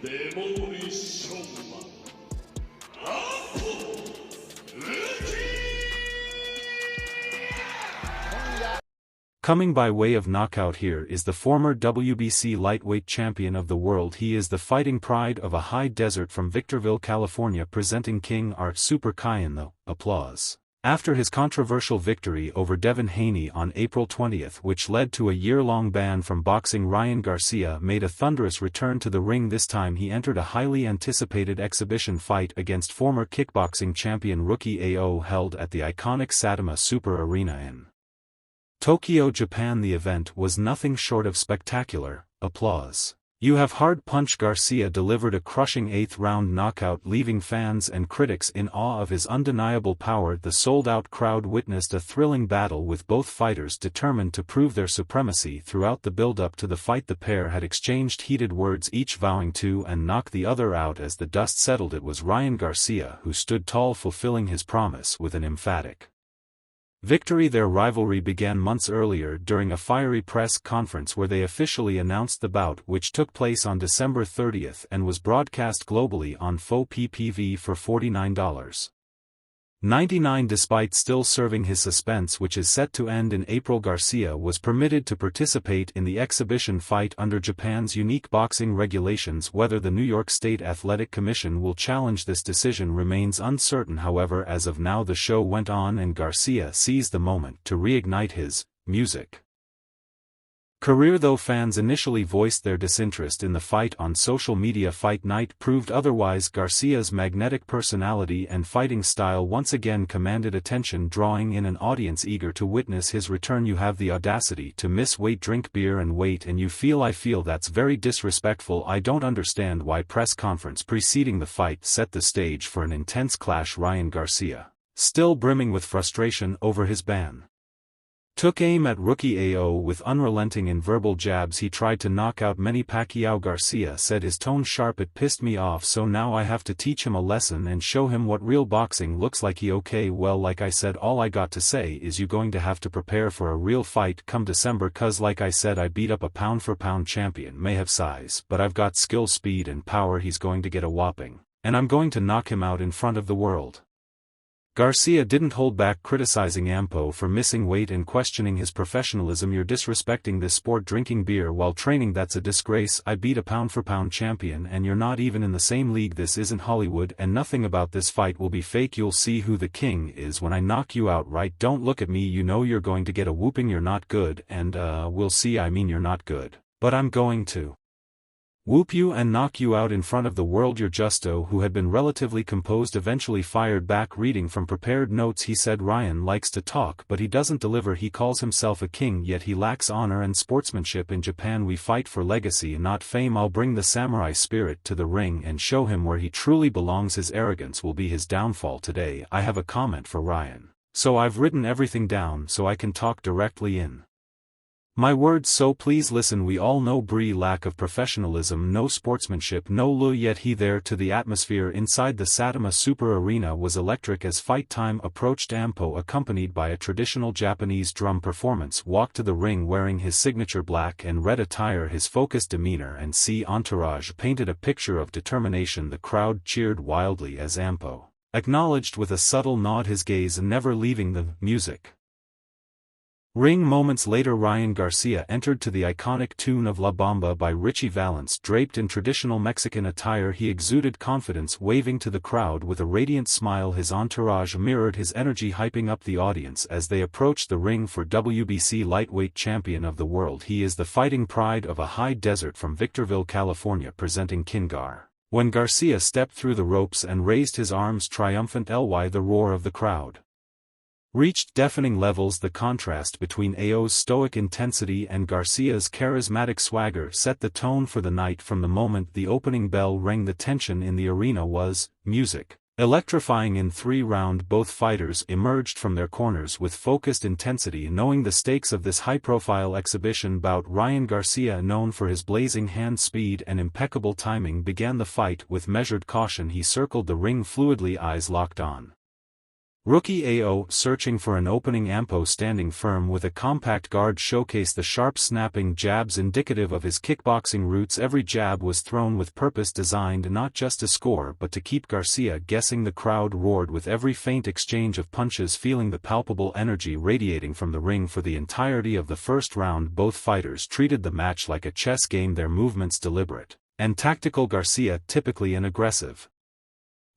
Demolition Man. Anpo! Coming by way of knockout here is the former WBC lightweight champion of the world. He is the fighting pride of a high desert from Victorville, California, presenting King Art Super Cayenne the applause. After his controversial victory over Devin Haney on April 20, which led to a year-long ban from boxing, Ryan Garcia made a thunderous return to the ring. This time he entered a highly anticipated exhibition fight against former kickboxing champion Rukiya Anpo, held at the iconic Saitama Super Arena in Tokyo, Japan. The event was nothing short of spectacular. Applause. You have hard punch. Garcia delivered a crushing 8th-round knockout, leaving fans and critics in awe of his undeniable power. The sold-out crowd witnessed a thrilling battle with both fighters determined to prove their supremacy. Throughout the build-up to the fight, the pair had exchanged heated words, each vowing to and knock the other out. As the dust settled, it was Ryan Garcia who stood tall, fulfilling his promise with an emphatic victory. Their rivalry began months earlier during a fiery press conference where they officially announced the bout, which took place on December 30 and was broadcast globally on faux PPV for $49.99. Despite still serving his suspense, which is set to end in April, Garcia was permitted to participate in the exhibition fight under Japan's unique boxing regulations. Whether the New York State Athletic Commission will challenge this decision remains uncertain. However, as of now, the show went on and Garcia seized the moment to reignite his music career. Though fans initially voiced their disinterest in the fight on social media, fight night proved otherwise. Garcia's magnetic personality and fighting style once again commanded attention, drawing in an audience eager to witness his return. You have the audacity to miss weight, drink beer and wait, and you feel. I feel that's very disrespectful. I don't understand why. Press conference preceding the fight set the stage for an intense clash. Ryan Garcia, still brimming with frustration over his ban, took aim at Rukiya Anpo with unrelenting and verbal jabs. He tried to knock out Manny Pacquiao. Garcia said, his tone sharp, "It pissed me off, so now I have to teach him a lesson and show him what real boxing looks like." Okay, well, like I said, all I got to say is you going to have to prepare for a real fight come December, cause like I said, I beat up a pound-for-pound champion. May have size, but I've got skill, speed and power. He's going to get a whopping, and I'm going to knock him out in front of the world. Garcia didn't hold back, criticizing Anpo for missing weight and questioning his professionalism. "You're disrespecting this sport, drinking beer while training. That's a disgrace. I beat a pound-for-pound champion and you're not even in the same league. This isn't Hollywood and nothing about this fight will be fake. You'll see who the king is when I knock you out, right? Don't look at me, you know you're going to get a whooping. You're not good, and we'll see. I mean, you're not good, but I'm going to whoop you and knock you out in front of the world. You're Justo," who had been relatively composed, eventually fired back, reading from prepared notes. He said, "Ryan likes to talk but he doesn't deliver. He calls himself a king, yet he lacks honor and sportsmanship. In Japan we fight for legacy, not fame. I'll bring the samurai spirit to the ring and show him where he truly belongs. His arrogance will be his downfall today." I have a comment for Ryan. "So I've written everything down so I can talk directly in my words, so please listen. We all know Brie lack of professionalism, no sportsmanship, no lure, yet he there to the atmosphere inside the Saitama Super Arena was electric." As fight time approached, Anpo, accompanied by a traditional Japanese drum performance, walked to the ring wearing his signature black and red attire. His focused demeanor and entourage painted a picture of determination. The crowd cheered wildly as Anpo acknowledged with a subtle nod, his gaze never leaving the music ring. Moments later, Ryan Garcia entered to the iconic tune of La Bamba by Richie Valens. Draped in traditional Mexican attire, he exuded confidence, waving to the crowd with a radiant smile. His entourage mirrored his energy, hyping up the audience as they approached the ring. For WBC lightweight champion of the world, he is the fighting pride of a high desert from Victorville, California, presenting King Gar. When Garcia stepped through the ropes and raised his arms triumphant, the roar of the crowd reached deafening levels. The contrast between Ao's stoic intensity and Garcia's charismatic swagger set the tone for the night. From the moment the opening bell rang, the tension in the arena was music electrifying. In 3 rounds, both fighters emerged from their corners with focused intensity, knowing the stakes of this high-profile exhibition bout. Ryan Garcia, known for his blazing hand speed and impeccable timing, began the fight with measured caution. He circled the ring fluidly, eyes locked on Rookie AO, searching for an opening. Ampo, standing firm with a compact guard, showcased the sharp snapping jabs indicative of his kickboxing roots. Every jab was thrown with purpose, designed not just to score but to keep Garcia guessing. The crowd roared with every faint exchange of punches, feeling the palpable energy radiating from the ring. For the entirety of the first round, both fighters treated the match like a chess game, their movements deliberate and tactical. Garcia, typically an aggressive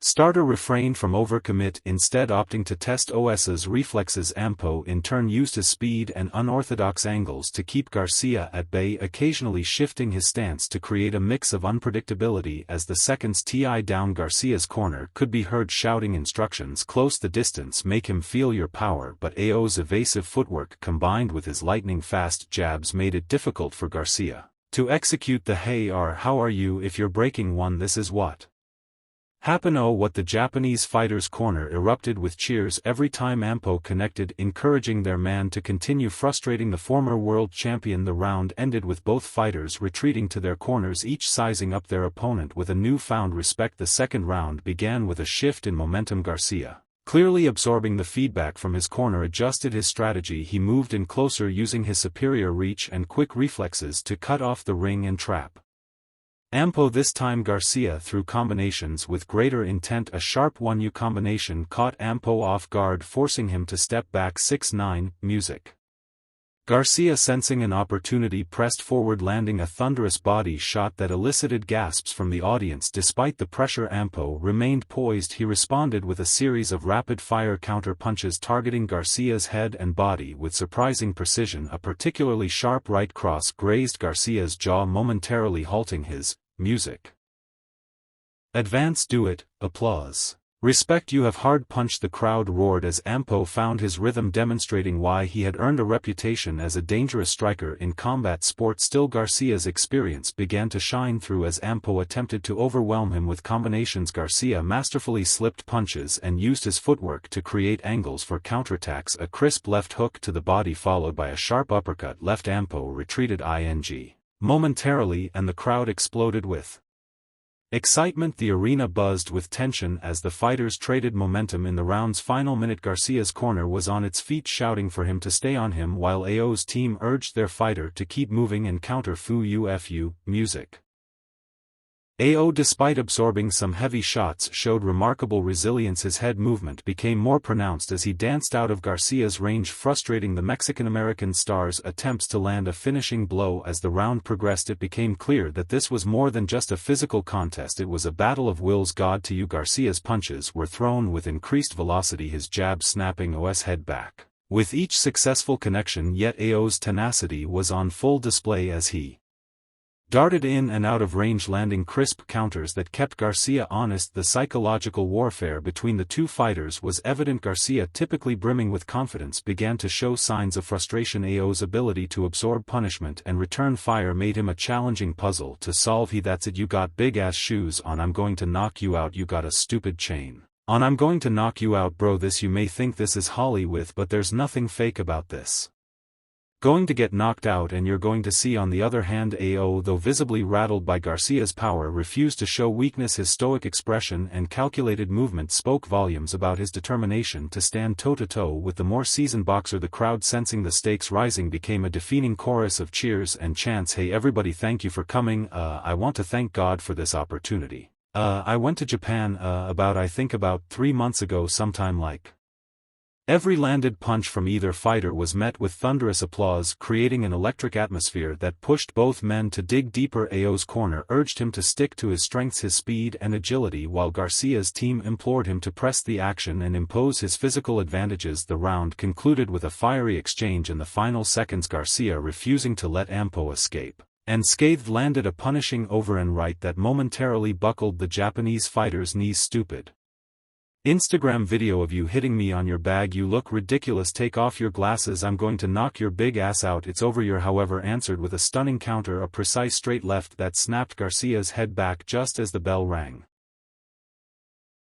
starter, refrained from overcommit, instead opting to test OS's reflexes. Ampo in turn used his speed and unorthodox angles to keep Garcia at bay, occasionally shifting his stance to create a mix of unpredictability. As the seconds ticked down, Garcia's corner could be heard shouting instructions close the distance, "Make him feel your power," but AO's evasive footwork combined with his lightning-fast jabs made it difficult for Garcia to execute the "Hey, how are you? If you're breaking one, this is what happen." Oh, what the Japanese fighter's corner erupted with cheers every time Ampo connected, encouraging their man to continue, frustrating the former world champion. The round ended with both fighters retreating to their corners, each sizing up their opponent with a newfound respect. The second round began with a shift in momentum. Garcia, clearly absorbing the feedback from his corner, adjusted his strategy. He moved in closer, using his superior reach and quick reflexes to cut off the ring and trap Ampo. This time Garcia threw combinations with greater intent. A sharp 1-2 combination caught Ampo off guard, forcing him to step back. 6-9, music. Garcia, sensing an opportunity, pressed forward, landing a thunderous body shot that elicited gasps from the audience. Despite the pressure, Ampo remained poised. He responded with a series of rapid-fire counter-punches targeting Garcia's head and body with surprising precision. A particularly sharp right cross grazed Garcia's jaw, momentarily halting his music advance. "Do it, applause. Respect, you have hard punched," the crowd roared as Ampo found his rhythm, demonstrating why he had earned a reputation as a dangerous striker in combat sports. Still, Garcia's experience began to shine through as Ampo attempted to overwhelm him with combinations. Garcia masterfully slipped punches and used his footwork to create angles for counterattacks. A crisp left hook to the body followed by a sharp uppercut left Ampo retreated momentarily, and the crowd exploded with excitement. The arena buzzed with tension as the fighters traded momentum. In the round's final minute, Garcia's corner was on its feet, shouting for him to stay on him, while AO's team urged their fighter to keep moving and counter. "Fu music." AO, despite absorbing some heavy shots, showed remarkable resilience. His head movement became more pronounced as he danced out of Garcia's range, frustrating the Mexican-American star's attempts to land a finishing blow. As the round progressed, it became clear that this was more than just a physical contest. It was a battle of wills. "God to you." Garcia's punches were thrown with increased velocity, his jabs snapping OS head back with each successful connection, yet AO's tenacity was on full display as he darted in and out of range, landing crisp counters that kept Garcia honest. The psychological warfare between the two fighters was evident. Garcia, typically brimming with confidence, began to show signs of frustration. AO's ability to absorb punishment and return fire made him a challenging puzzle to solve. "That's it, you got big-ass shoes on. I'm going to knock you out. You got a stupid chain on. I'm going to knock you out, bro. This, you may think this is Hollywood, but there's nothing fake about this. Going to get knocked out and you're going to see." On the other hand, AO, though visibly rattled by Garcia's power, refused to show weakness. His stoic expression and calculated movement spoke volumes about his determination to stand toe-to-toe with the more seasoned boxer. The crowd, sensing the stakes rising, became a deafening chorus of cheers and chants. "Hey everybody, thank you for coming. I want to thank God for this opportunity. I went to Japan about 3 months ago sometime like." Every landed punch from either fighter was met with thunderous applause, creating an electric atmosphere that pushed both men to dig deeper. AO's corner urged him to stick to his strengths, his speed and agility, while Garcia's team implored him to press the action and impose his physical advantages. The round concluded with a fiery exchange in the final seconds, Garcia refusing to let Ampo escape, and scathed landed a punishing overhand right that momentarily buckled the Japanese fighter's knees. "Stupid Instagram video of you hitting me on your bag. You look ridiculous. Take off your glasses. I'm going to knock your big ass out. It's over." Your however answered with a stunning counter, a precise straight left that snapped Garcia's head back just as the bell rang.